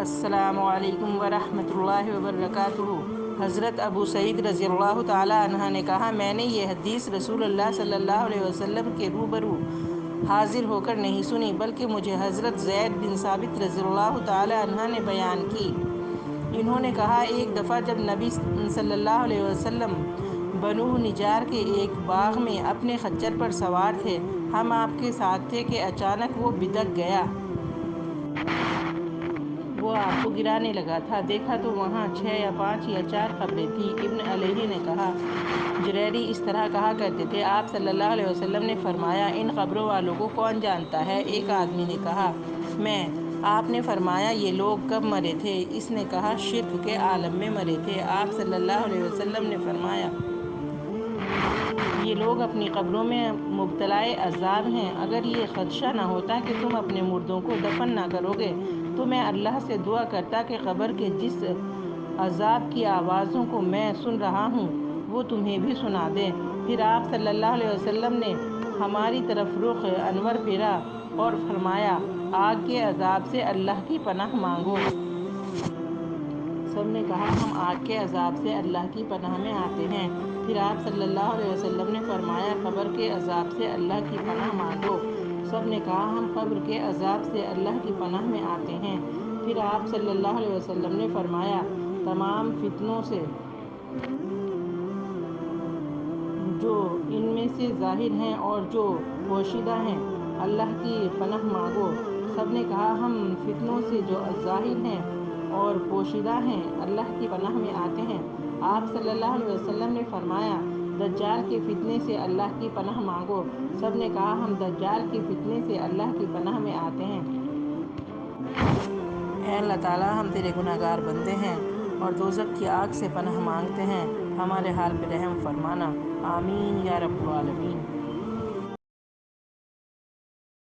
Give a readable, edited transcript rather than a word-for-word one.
السلام علیکم ورحمۃ اللہ وبرکاتہ۔ حضرت ابو سعید رضی اللہ تعالیٰ عنہ نے کہا، میں نے یہ حدیث رسول اللہ صلی اللہ علیہ وسلم کے روبرو حاضر ہو کر نہیں سنی، بلکہ مجھے حضرت زید بن ثابت رضی اللہ تعالیٰ عنہ نے بیان کی۔ انہوں نے کہا، ایک دفعہ جب نبی صلی اللہ علیہ وسلم بنو نجار کے ایک باغ میں اپنے خچر پر سوار تھے، ہم آپ کے ساتھ تھے کہ اچانک وہ بدک گیا۔ وہ آپ کو گرانے لگا تھا۔ دیکھا تو وہاں 6 یا 5 یا 4 قبریں تھیں۔ ابن علیہ نے کہا، جریری اس طرح کہا کرتے تھے۔ آپ صلی اللہ علیہ وسلم نے فرمایا، ان قبروں والوں کو کون جانتا ہے؟ ایک آدمی نے کہا، میں۔ آپ نے فرمایا، یہ لوگ کب مرے تھے؟ اس نے کہا، شرک کے عالم میں مرے تھے۔ آپ صلی اللہ علیہ وسلم نے فرمایا، یہ لوگ اپنی قبروں میں مبتلائے عذاب ہیں۔ اگر یہ خدشہ نہ ہوتا کہ تم اپنے مردوں کو دفن نہ کرو گے تو میں اللہ سے دعا کرتا کہ قبر کے جس عذاب کی آوازوں کو میں سن رہا ہوں وہ تمہیں بھی سنا دے۔ پھر آپ صلی اللہ علیہ وسلم نے ہماری طرف رخ انور پھیرا اور فرمایا، آگ کے عذاب سے اللہ کی پناہ مانگو۔ سب نے کہا، ہم آگ کے عذاب سے اللہ کی پناہ میں آتے ہیں۔ پھر آپ صلی اللہ علیہ وسلم نے فرمایا، قبر کے عذاب سے اللہ کی پناہ مانگو۔ سب نے کہا، ہم قبر کے عذاب سے اللہ کی پناہ میں آتے ہیں۔ پھر آپ صلی اللہ علیہ وسلم نے فرمایا، تمام فتنوں سے جو ان میں سے ظاہر ہیں اور جو پوشیدہ ہیں، اللہ کی پناہ مانگو۔ سب نے کہا، ہم فتنوں سے جو ظاہر ہیں اور پوشیدہ ہیں اللہ کی پناہ میں آتے ہیں۔ آپ صلی اللہ علیہ وسلم نے فرمایا، دجال کے فتنے سے اللہ کی پناہ مانگو۔ سب نے کہا، ہم دجال کے فتنے سے اللہ کی پناہ میں آتے ہیں۔ اے اللہ تعالیٰ، ہم تیرے گناہ گار بندے ہیں اور دوزخ کی آگ سے پناہ مانگتے ہیں۔ ہمارے حال پہ رحم فرمانا، آمین یا رب العالمین۔